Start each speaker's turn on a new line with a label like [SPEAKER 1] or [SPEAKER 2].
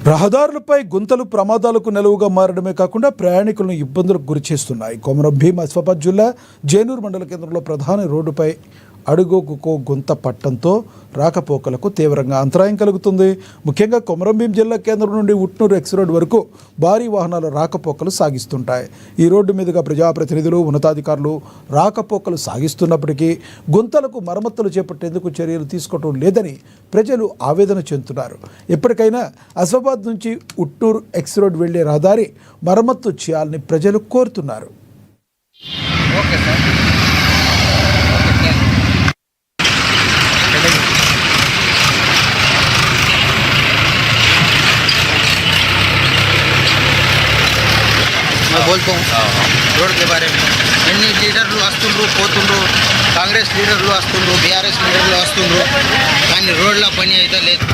[SPEAKER 1] రహదారులపై గుంతలు ప్రమాదాలకు నెలవుగా మారడమే కాకుండా ప్రయాణికులను ఇబ్బందులకు గురిచేస్తున్నాయి. కొమరం భీం ఆసిఫాబాద్ జిల్లా జైనూర్ మండల కేంద్రంలో ప్రధాన రోడ్డుపై అడుగుకో గుంత పట్టడంతో రాకపోకలకు తీవ్రంగా అంతరాయం కలుగుతుంది. ముఖ్యంగా కొమరం భీం జిల్లా కేంద్రం నుండి ఉట్నూరు ఎక్స్ రోడ్ వరకు భారీ వాహనాలు రాకపోకలు సాగిస్తుంటాయి. ఈ రోడ్డు మీదుగా ప్రజాప్రతినిధులు, ఉన్నతాధికారులు రాకపోకలు సాగిస్తున్నప్పటికీ గుంతలకు మరమ్మతులు చేపట్టేందుకు చర్యలు తీసుకోవడం లేదని ప్రజలు ఆవేదన చెందుతున్నారు. ఎప్పటికైనా ఆసిఫాబాద్ నుంచి ఉట్నూరు ఎక్స్ రోడ్ వెళ్లే రహదారి మరమ్మతు చేయాలని ప్రజలు కోరుతున్నారు.
[SPEAKER 2] Okay sir. मैं बोलता हूँ रोड के बारे में. ఎన్ని లీడర్లు వస్తుండ్రు పోతుండ్రు, కాంగ్రెస్ లీడర్లు వస్తుండ్రు, బీఆర్ఎస్ లీడర్లు వస్తుండ్రు, కానీ రోడ్ల పని అయితే లేదు.